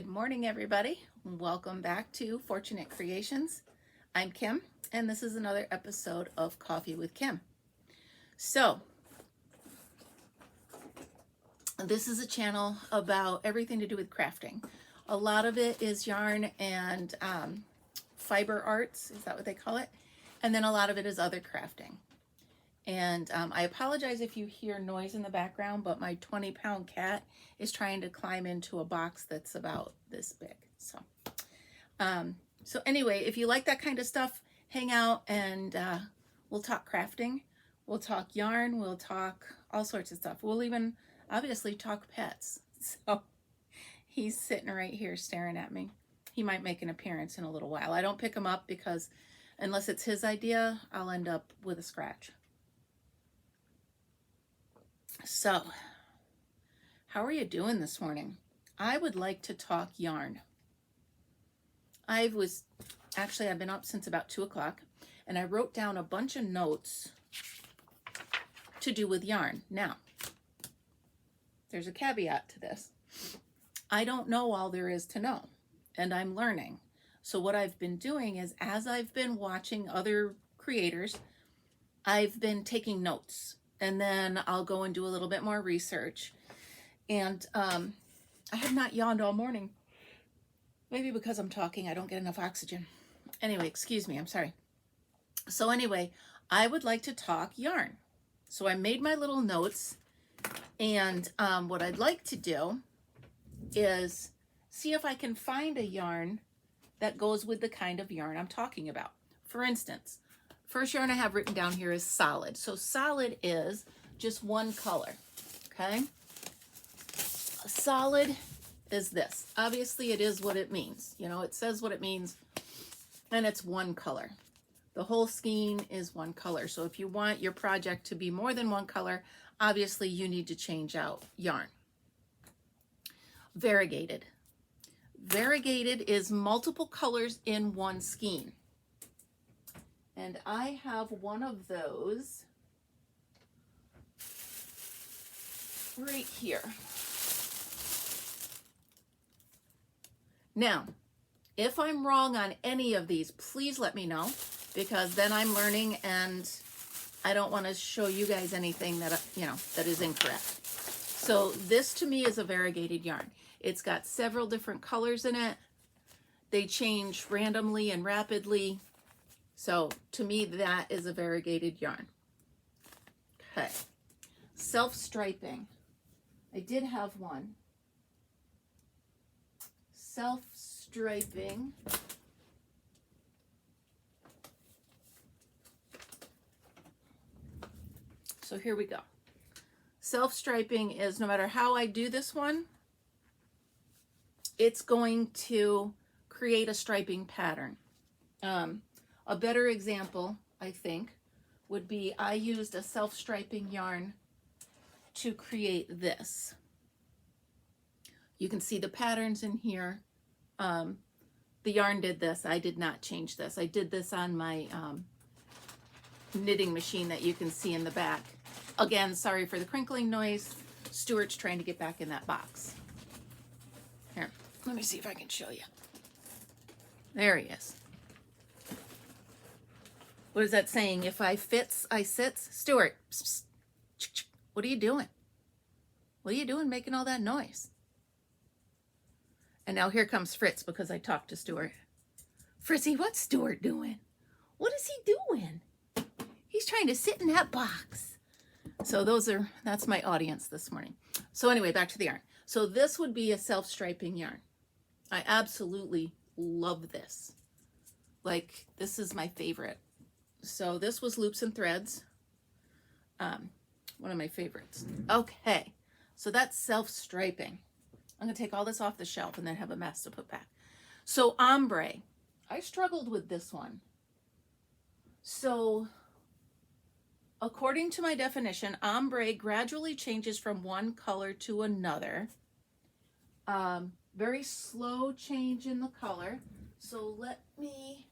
Good morning, everybody. Welcome back to Fortunate Creations. I'm Kim, and this is another episode of Coffee with Kim. So, this is a channel about everything to do with crafting. A lot of it is yarn and fiber arts, is that what they call it? And then a lot of it is other crafting. And I apologize if you hear noise in the background, but my 20-pound cat is trying to climb into a box that's about this big. So anyway, if you like that kind of stuff, hang out and we'll talk crafting. We'll talk yarn. We'll talk all sorts of stuff. We'll even obviously talk pets. So he's sitting right here staring at me. He might make an appearance in a little while. I don't pick him up because unless it's his idea, I'll end up with a scratch. So, how are you doing this morning? I would like to talk yarn. I've been up since about 2 o'clock, and I wrote down a bunch of notes to do with yarn. Now, there's a caveat to this. I don't know all there is to know, and I'm learning. So what I've been doing is, as I've been watching other creators, I've been taking notes. And then I'll go and do a little bit more research. And I have not yawned all morning. Maybe because I'm talking, I don't get enough oxygen. Anyway, excuse me, I'm sorry. So anyway, I would like to talk yarn. So I made my little notes. And what I'd like to do is see if I can find a yarn that goes with the kind of yarn I'm talking about. For instance, first yarn I have written down here is solid. So solid is just one color, okay? Solid is this. Obviously it is what it means. You know, it says what it means, and it's one color. The whole skein is one color. So if you want your project to be more than one color, obviously you need to change out yarn. Variegated. Variegated is multiple colors in one skein. And I have one of those right here. Now, if I'm wrong on any of these, please let me know, because then I'm learning and I don't want to show you guys anything that, that is incorrect. So this to me is a variegated yarn. It's got several different colors in it. They change randomly and rapidly. So to me, that is a variegated yarn. Okay. Self-striping. I did have one. Self-striping. So here we go. Self-striping is, no matter how I do this one, it's going to create a striping pattern. A better example, I think, would be I used a self-striping yarn to create this. You can see the patterns in here. The yarn did this. I did not change this. I did this on my knitting machine that you can see in the back. Again, sorry for the crinkling noise. Stuart's trying to get back in that box. Here, let me see if I can show you. There he is. What is that saying? If I fits, I sits. Stuart, psst, psst, what are you doing? What are you doing making all that noise? And now here comes Fritz because I talked to Stuart. Fritzy, what's Stuart doing? What is he doing? He's trying to sit in that box. So that's my audience this morning. So anyway, back to the yarn. So this would be a self-striping yarn. I absolutely love this. Like, this is my favorite. So this was Loops and Threads. One of my favorites. Okay, so that's self-striping. I'm gonna take all this off the shelf and then have a mess to put back. So ombre, I struggled with this one. So according to my definition, ombre gradually changes from one color to another. Very slow change in the color. So let me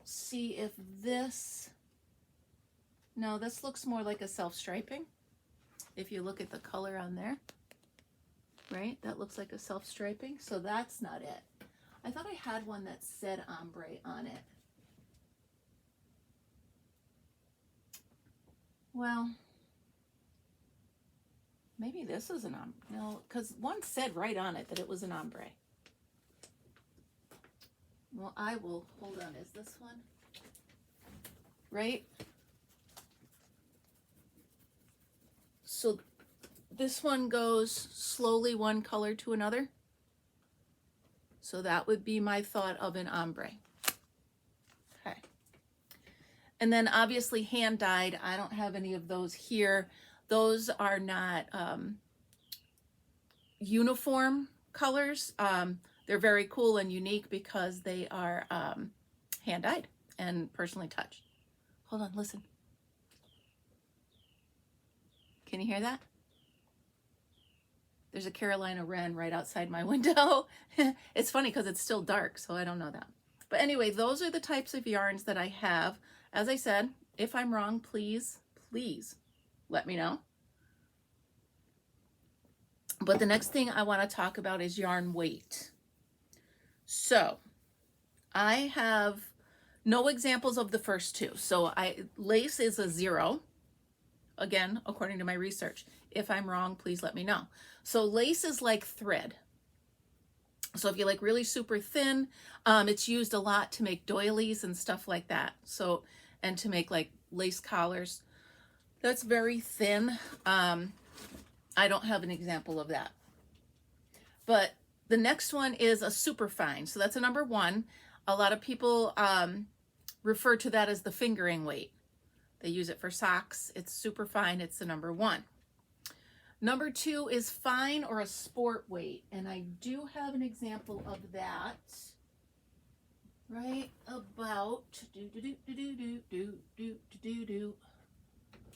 see if this, no, this looks more like a self-striping. If you look at the color on there, right? That looks like a self-striping, so that's not it. I thought I had one that said ombre on it. Well, maybe this is an ombre. No, because one said right on it that it was an ombre. Well, I will, hold on, is this one? Right? So this one goes slowly one color to another. So that would be my thought of an ombre. Okay. And then obviously hand dyed. I don't have any of those here. Those are not uniform colors. They're very cool and unique because they are hand dyed and personally touched. Hold on, listen. Can you hear that? There's a Carolina wren right outside my window. It's funny because it's still dark, so I don't know that. But anyway, those are the types of yarns that I have. As I said, if I'm wrong, please, please let me know. But the next thing I want to talk about is yarn weight. So I have no examples of the first two. So lace is a 0. Again, according to my research. If I'm wrong, please let me know. So lace is like thread. So if you like really super thin, it's used a lot to make doilies and stuff like that. So, and to make like lace collars. That's very thin. I don't have an example of that. But the next one is a super fine. So that's a number 1. A lot of people refer to that as the fingering weight. They use it for socks. It's super fine. It's the number 1. Number 2 is fine or a sport weight. And I do have an example of that right about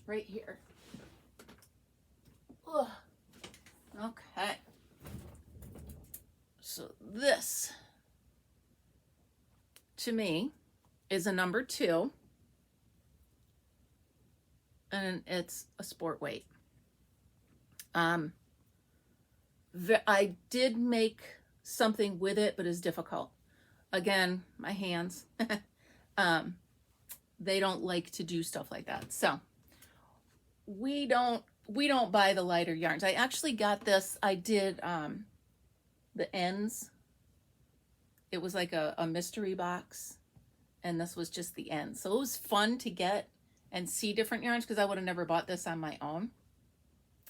right here. Ugh. Okay. So this, to me, is a number 2. And it's a sport weight. I did make something with it, but it's difficult. Again, my hands, they don't like to do stuff like that. So we don't buy the lighter yarns. I actually got this. I did the ends. It was like a mystery box, and this was just the ends. So it was fun to get and see different yarns because I would have never bought this on my own.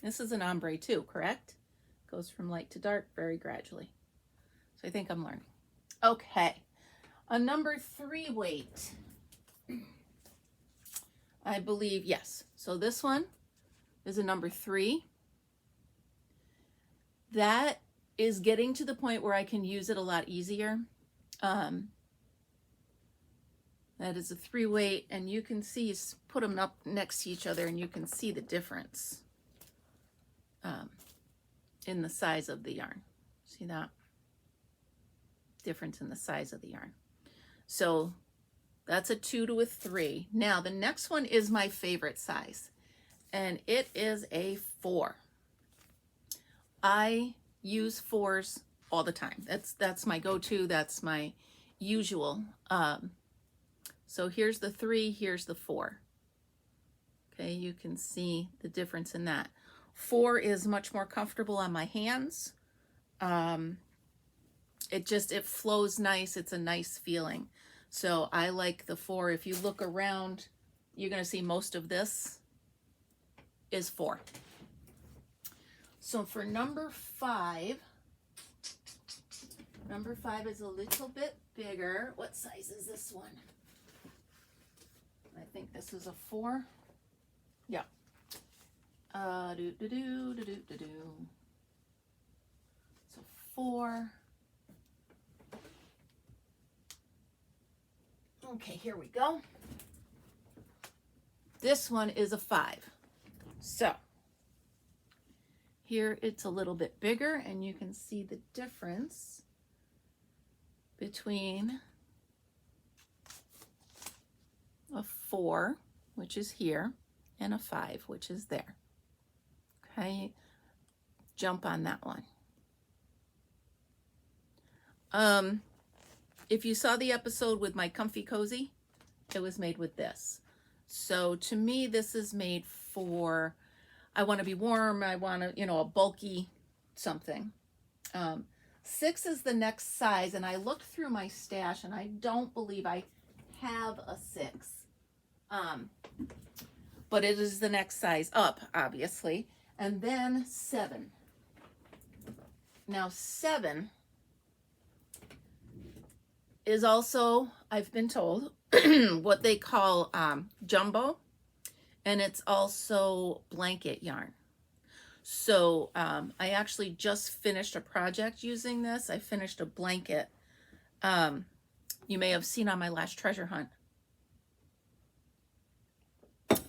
This is an ombre too, correct? Goes from light to dark very gradually. So I think I'm learning. Okay, a number 3 weight. I believe, yes. So this one is a number 3. That is getting to the point where I can use it a lot easier. That is a 3 weight, and you can see, put them up next to each other and you can see the difference in the size of the yarn. See that? Difference in the size of the yarn. So that's a 2 to a 3. Now the next one is my favorite size, and it is a 4. I use 4s all the time. That's my go-to. That's my usual. So here's the 3, here's the 4. Okay, you can see the difference in that. 4 is much more comfortable on my hands. It flows nice. It's a nice feeling. So I like the 4. If you look around, you're going to see most of this is 4. So for number 5 is a little bit bigger. What size is this one? I think this is a 4. Yeah. So 4. Okay, here we go. This one is a 5. So here it's a little bit bigger, and you can see the difference between a 4, which is here, and a 5, which is there. Okay, jump on that one. If you saw the episode with my comfy cozy, it was made with this. So to me, this is made for, I want to be warm. I want to, a bulky something. 6 is the next size, and I looked through my stash, and I don't believe I have a 6. But it is the next size up, obviously. And then 7. Now 7 is also, I've been told, what they call jumbo, and it's also blanket yarn. So I actually just finished a project using this. I finished a blanket. You may have seen on my last treasure hunt.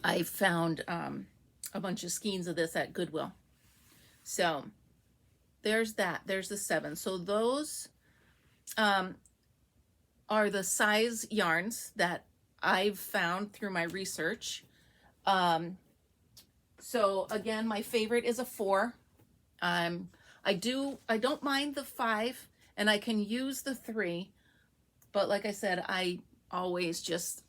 I found a bunch of skeins of this at Goodwill. So there's that. There's the 7. So those are the size yarns that I've found through my research. So again, my favorite is a 4. I don't mind the 5, and I can use the 3, but like I said, I always just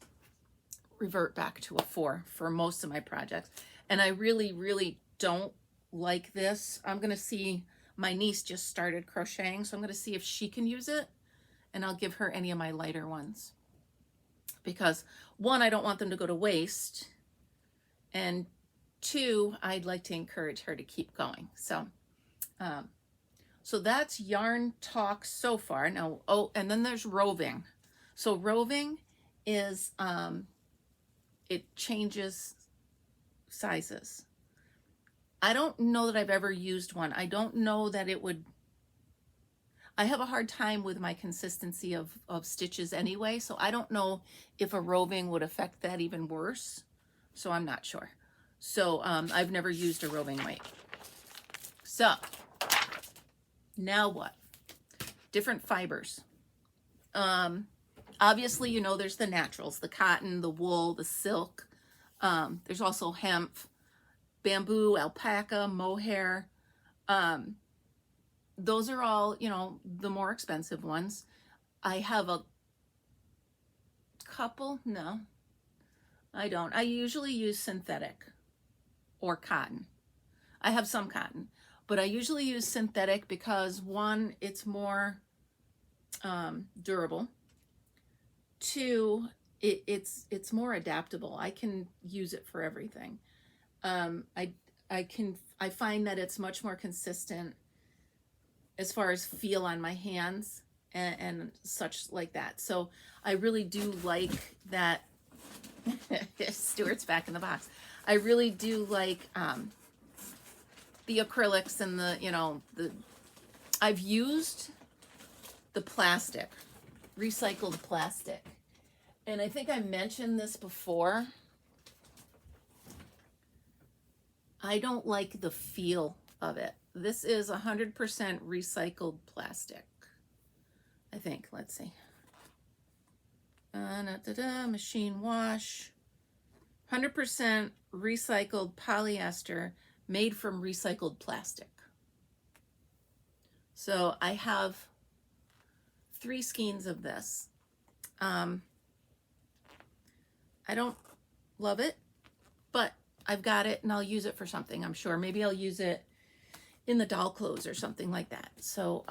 revert back to a 4 for most of my projects. And I really, really don't like this. I'm going to see, my niece just started crocheting, so I'm going to see if she can use it, and I'll give her any of my lighter ones. Because 1, I don't want them to go to waste, and 2, I'd like to encourage her to keep going. So, so that's yarn talk so far. Now, oh, and then there's roving. So roving is, it changes sizes. I don't know that I've ever used one. I don't know that it would, I have a hard time with my consistency of stitches anyway, so I don't know if a roving would affect that even worse. So I'm not sure. So I've never used a roving weight. So now what? Different fibers. Obviously, there's the naturals, the cotton, the wool, the silk. There's also hemp, bamboo, alpaca, mohair. Those are all, the more expensive ones. I have a couple. No, I don't. I usually use synthetic or cotton. I have some cotton, but I usually use synthetic because 1, it's more durable. 2, it's more adaptable. I can use it for everything. I find that it's much more consistent as far as feel on my hands and such like that. So I really do like that. Stuart's back in the box. I really do like the acrylics and the I've used the plastic, recycled plastic. And I think I mentioned this before. I don't like the feel of it. This is 100% recycled plastic, I think. Let's see. Machine wash. 100% recycled polyester made from recycled plastic. So I have 3 skeins of this. I don't love it, but I've got it and I'll use it for something, I'm sure. Maybe I'll use it in the doll clothes or something like that. So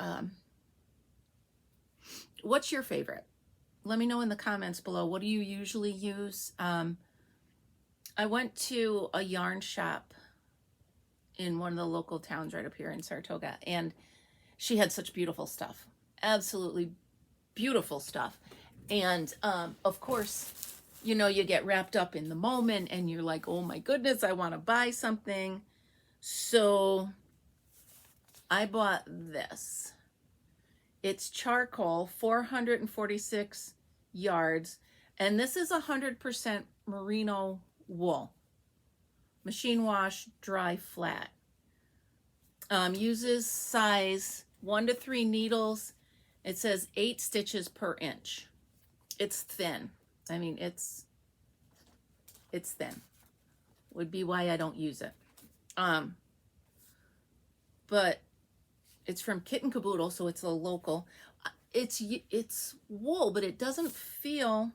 what's your favorite? Let me know in the comments below. What do you usually use? I went to a yarn shop in one of the local towns right up here in Saratoga, and she had such beautiful stuff. Absolutely beautiful stuff. And of course, you get wrapped up in the moment and you're like, oh my goodness, I want to buy something. So I bought this. It's charcoal, 446 yards, and this is 100% merino wool. Machine wash, dry, flat. Uses size 1 to 3 needles. It says 8 stitches per inch. It's thin. I mean, it's thin. Would be why I don't use it. But it's from Kit and Caboodle, so it's a local. it's wool, but it doesn't feel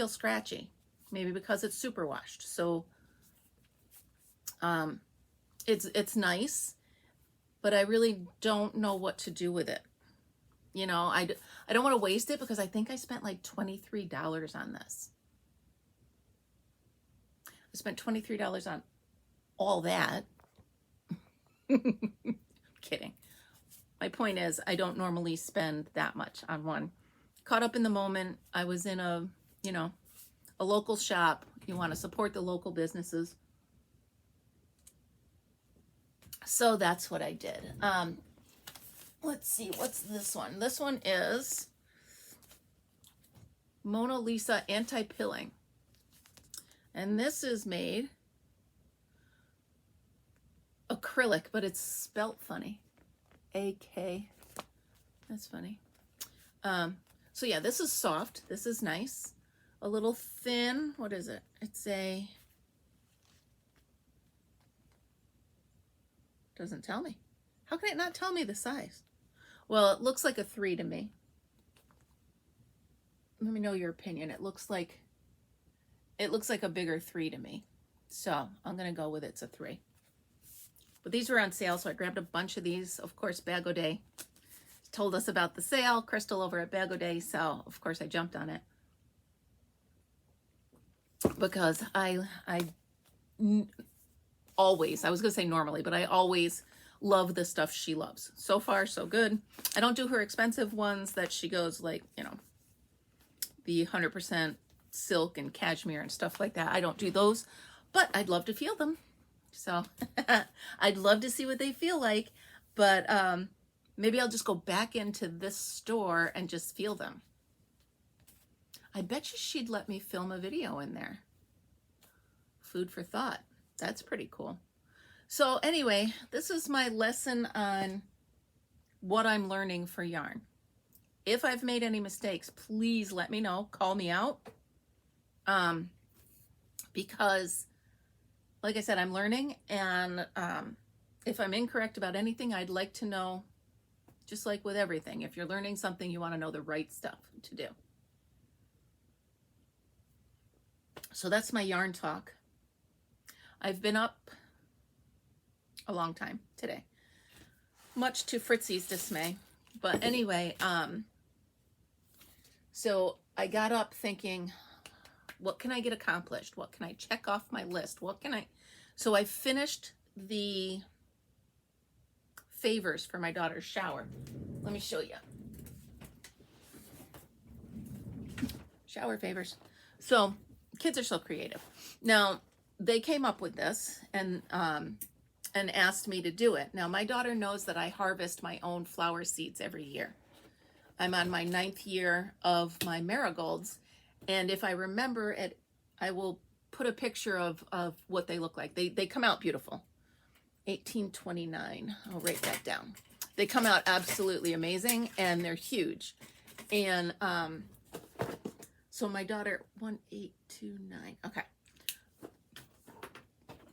scratchy. Maybe because it's superwashed. So it's nice, but I really don't know what to do with it. You know, I don't want to waste it because I think I spent like $23 on this. I spent $23 on all that. Kidding. My point is, I don't normally spend that much on one. Caught up in the moment. I was in a local shop. You want to support the local businesses. So that's what I did. Let's see, what's this one? This one is Mona Lisa Anti-Pilling. And this is made acrylic, but it's spelt funny. AK. That's funny. So yeah, this is soft. This is nice. A little thin. What is it? It's a... Doesn't tell me. How can it not tell me the size? Well, it looks like a 3 to me. Let me know your opinion. It looks like a bigger 3 to me. So I'm going to go with it's a 3. But these were on sale, so I grabbed a bunch of these. Of course, Bag O' Day told us about the sale. Crystal over at Bag O' Day, so of course I jumped on it. Because I always, I was going to say normally, but I always love the stuff she loves. So far, so good. I don't do her expensive ones that she goes like, you know, the 100% silk and cashmere and stuff like that. I don't do those, but I'd love to feel them. So I'd love to see what they feel like, but maybe I'll just go back into this store and just feel them. I bet you she'd let me film a video in there. Food for thought. That's pretty cool. So anyway, this is my lesson on what I'm learning for yarn. If I've made any mistakes, please let me know. Call me out. Because, like I said, I'm learning. And if I'm incorrect about anything, I'd like to know, just like with everything. If you're learning something, you want to know the right stuff to do. So that's my yarn talk. I've been up a long time today, much to Fritzy's dismay. But anyway, so I got up thinking, what can I get accomplished? What can I check off my list? So I finished the favors for my daughter's shower. Let me show you. Shower favors. So kids are so creative. Now, they came up with this and asked me to do it. Now, my daughter knows that I harvest my own flower seeds every year. I'm on my 9th year of my marigolds, and if I remember it, I will put a picture of what they look like. They come out beautiful. 1829. I'll write that down. They come out absolutely amazing, and they're huge. And so my daughter, 1829. Okay.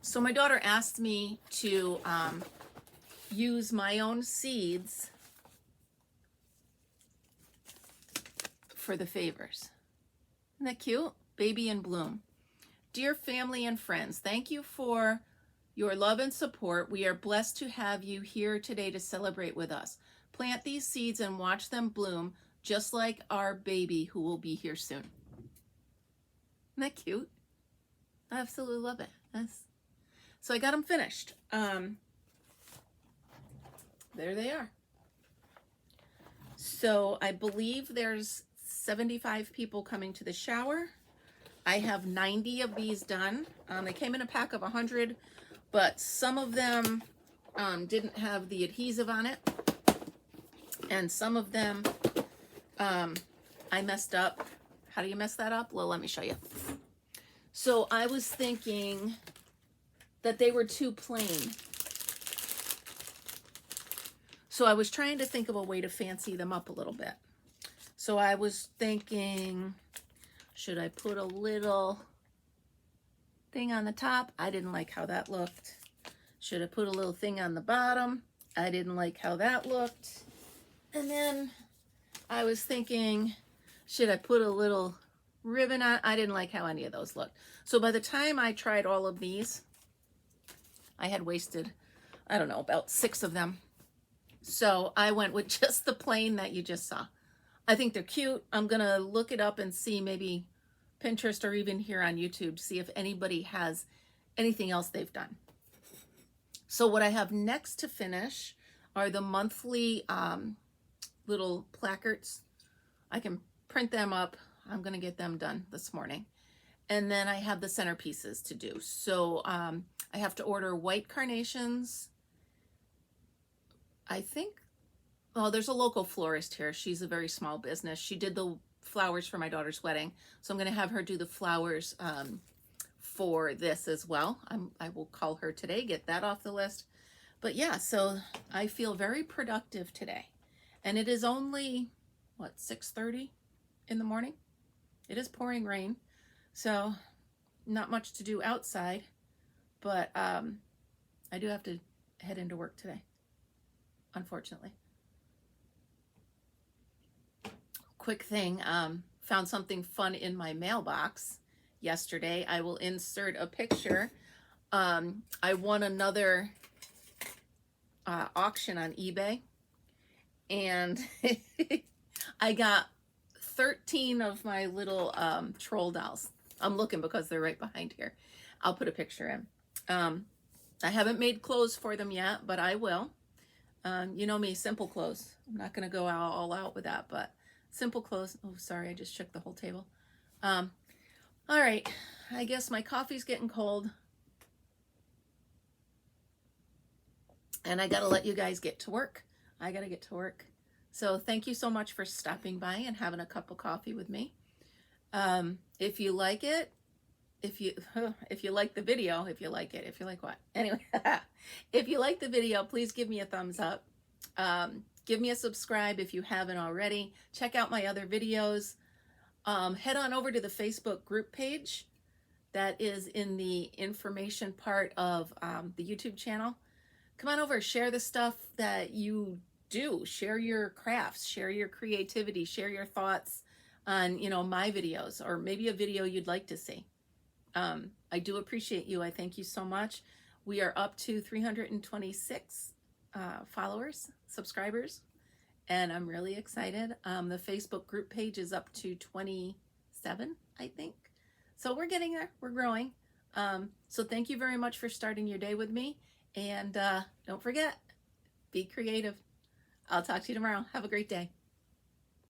So my daughter asked me to use my own seeds for the favors. Isn't that cute? Baby in bloom. Dear family and friends, thank you for your love and support. We are blessed to have you here today to celebrate with us. Plant these seeds and watch them bloom, just like our baby who will be here soon. Isn't that cute? I absolutely love it. So I got them finished. There they are. So I believe there's 75 people coming to the shower. I have 90 of these done. They came in a pack of 100, but some of them didn't have the adhesive on it. And some of them I messed up. How do you mess that up? Well, let me show you. So I was thinking that they were too plain. So I was trying to think of a way to fancy them up a little bit. So I was thinking, should I put a little thing on the top? I didn't like how that looked. Should I put a little thing on the bottom? I didn't like how that looked. And then I was thinking, should I put a little ribbon on? I didn't like how any of those looked. So by the time I tried all of these, I had wasted, I don't know, about 6 of them. So I went with just the plain that you just saw. I think they're cute. I'm going to look it up and see, maybe Pinterest or even here on YouTube, see if anybody has anything else they've done. So what I have next to finish are the monthly little placards. I can print them up. I'm going to get them done this morning. And then I have the centerpieces to do. So I have to order white carnations. I think, well, there's a local florist here. She's a very small business. She did the flowers for my daughter's wedding. So I'm going to have her do the flowers for this as well. I will call her today, get that off the list. But yeah, so I feel very productive today. And it is only, what, 6:30 in the morning? It is pouring rain, so not much to do outside, but I do have to head into work today, unfortunately. Quick thing, found something fun in my mailbox yesterday. I will insert a picture. I won another auction on eBay, and I got 13 of my little troll dolls. I'm looking because they're right behind here. I'll put a picture in. I haven't made clothes for them yet, but I will. You know me, simple clothes. I'm not going to go all out with that, but simple clothes. Oh, sorry, I just shook the whole table. All right, I guess my coffee's getting cold. And I got to let you guys get to work. I got to get to work. So thank you so much for stopping by and having a cup of coffee with me. If you like it, if you like the video, if you like what? Anyway, if you like the video, please give me a thumbs up. Give me a subscribe if you haven't already. Check out my other videos. Head on over to the Facebook group page that is in the information part of the YouTube channel. Come on over, share the stuff that you do. Share your crafts, share your creativity, share your thoughts on, my videos, or maybe a video you'd like to see. I do appreciate you. I thank you so much. We are up to 326 followers, subscribers, and I'm really excited. The Facebook group page is up to 27, I think. So we're getting there. We're growing. So thank you very much for starting your day with me. And don't forget, be creative. I'll talk to you tomorrow. Have a great day.